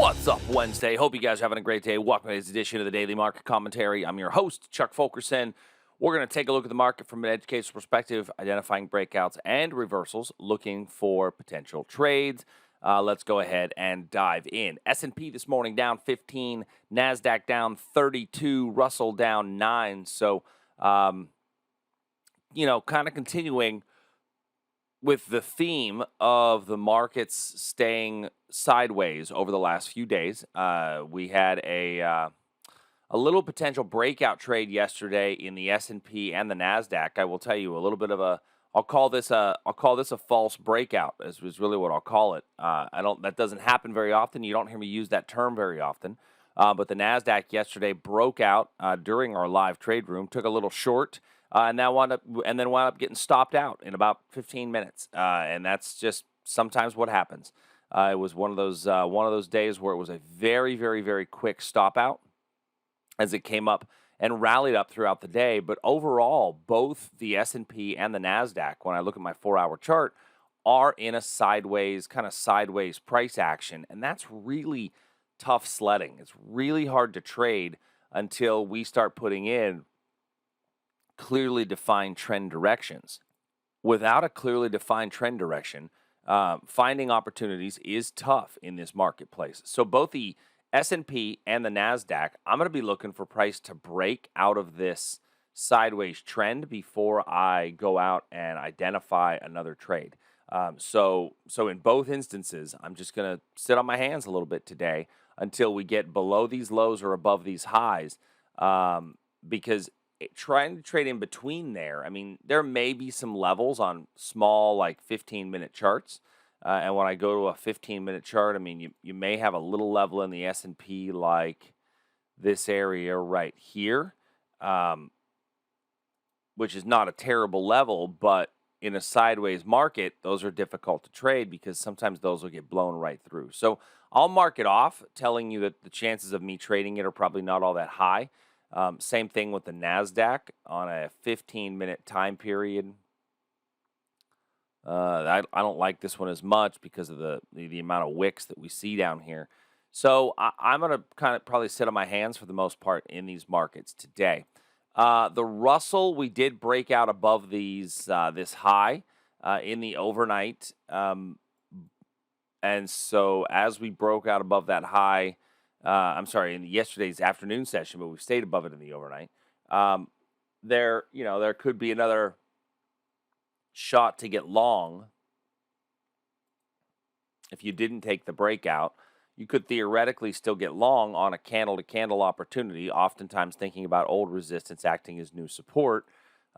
What's up, Wednesday? Hope you guys are having a great day. Welcome to today's edition of the Daily Market Commentary. I'm your host, Chuck Fulkerson. We're going to take a look at the market from an educational perspective, identifying breakouts and reversals, looking for potential trades. Let's go ahead and dive in. S&P this morning down 15, NASDAQ down 32, Russell down 9. So, kind of continuing with the theme of the markets staying sideways over the last few days. We had a little potential breakout trade yesterday in the S&P and the Nasdaq. I will tell you a little bit of I'll call this a false breakout. Is really what I'll call it. That doesn't happen very often. You don't hear me use that term very often. But the Nasdaq yesterday broke out during our live trade room, took a little short. And then wound up getting stopped out in about 15 minutes, and that's just sometimes what happens. It was one of those days where it was a very, very, very quick stop out as it came up and rallied up throughout the day. But overall, both the S&P and the Nasdaq, when I look at my 4-hour chart, are in a sideways price action, and that's really tough sledding. It's really hard to trade until we start putting in clearly defined trend directions. Without a clearly defined trend direction, finding opportunities is tough in this marketplace. So both the S&P and the NASDAQ, I'm going to be looking for price to break out of this sideways trend before I go out and identify another trade. So in both instances, I'm just going to sit on my hands a little bit today until we get below these lows or above these highs, because trying to trade in between there, I mean, there may be some levels on small, like 15-minute charts. And when I go to a 15-minute chart, I mean, you may have a little level in the S&P like this area right here, which is not a terrible level, but in a sideways market, those are difficult to trade because sometimes those will get blown right through. So I'll mark it off, telling you that the chances of me trading it are probably not all that high. Same thing with the NASDAQ on a 15-minute time period. I don't like this one as much because of the amount of wicks that we see down here. So I'm going to kind of probably sit on my hands for the most part in these markets today. The Russell, we did break out above this high in the overnight. And so as we broke out above that high, in yesterday's afternoon session, but we stayed above it in the overnight. There could be another shot to get long. If you didn't take the breakout, you could theoretically still get long on a candle-to-candle opportunity, oftentimes thinking about old resistance acting as new support,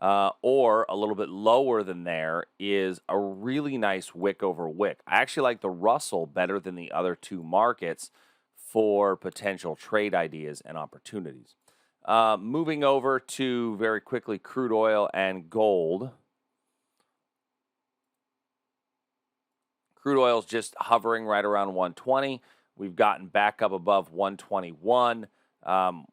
or a little bit lower than there is a really nice wick over wick. I actually like the Russell better than the other two markets for potential trade ideas and opportunities. Moving over to, very quickly, crude oil and gold. Crude oil is just hovering right around 120. We've gotten back up above 121.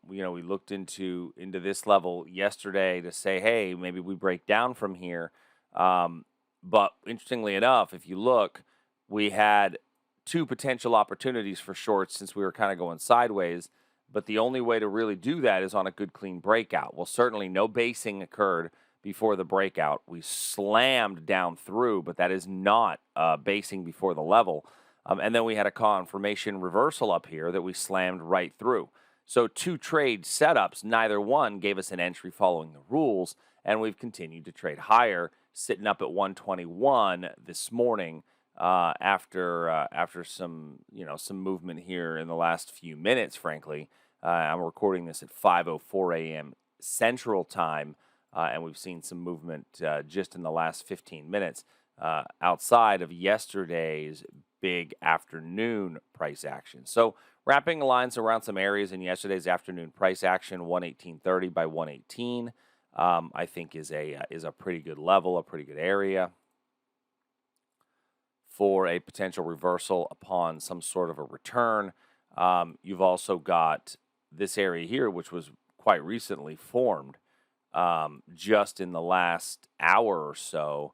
We looked into this level yesterday to say, hey, maybe we break down from here. But interestingly enough, if you look, we had two potential opportunities for shorts since we were kind of going sideways, but the only way to really do that is on a good clean breakout. Well, certainly no basing occurred before the breakout. We slammed down through, but that is not basing before the level. And then we had a confirmation reversal up here that we slammed right through. So two trade setups, neither one gave us an entry following the rules, and we've continued to trade higher, sitting up at 121 this morning. After some movement here in the last few minutes, frankly. I'm recording this at 5:04 a.m. Central Time, and we've seen some movement just in the last 15 minutes outside of yesterday's big afternoon price action. So wrapping the lines around some areas in yesterday's afternoon price action, 118.30 by 118, I think is a pretty good level, a pretty good area for a potential reversal upon some sort of a return. You've also got this area here, which was quite recently formed just in the last hour or so,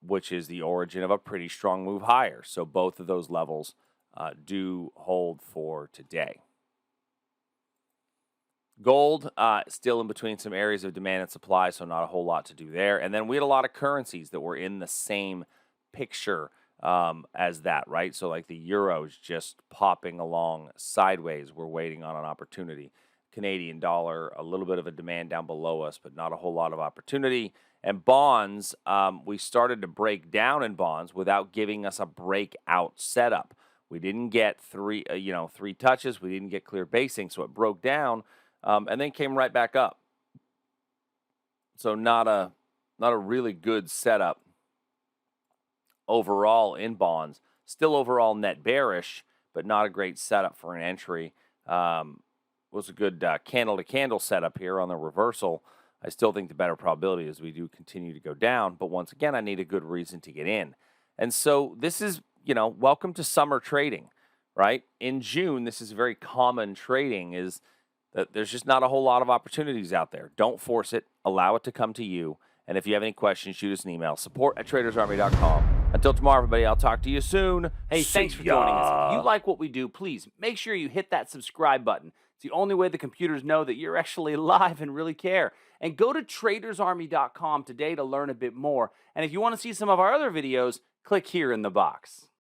which is the origin of a pretty strong move higher. So both of those levels do hold for today. Gold, still in between some areas of demand and supply, so not a whole lot to do there. And then we had a lot of currencies that were in the same picture as that, right? So like the euro's just popping along sideways. We're waiting on an opportunity. Canadian dollar, a little bit of a demand down below us, but not a whole lot of opportunity. And bonds, we started to break down in bonds without giving us a breakout setup. We didn't get three touches. We didn't get clear basing, so it broke down and then came right back up. So not a really good setup overall in bonds. Still overall net bearish, but not a great setup for an entry. Was a good candle-to-candle setup here on the reversal. I still think the better probability is we do continue to go down, but once again, I need a good reason to get in. And so this is, welcome to summer trading, right? In June, this is very common trading, is that there's just not a whole lot of opportunities out there. Don't force it. Allow it to come to you. And if you have any questions, shoot us an email, support@tradersarmy.com. Until tomorrow, everybody, I'll talk to you soon. Hey, thanks for joining us. If you like what we do, please make sure you hit that subscribe button. It's the only way the computers know that you're actually alive and really care. And go to tradersarmy.com today to learn a bit more. And if you want to see some of our other videos, click here in the box.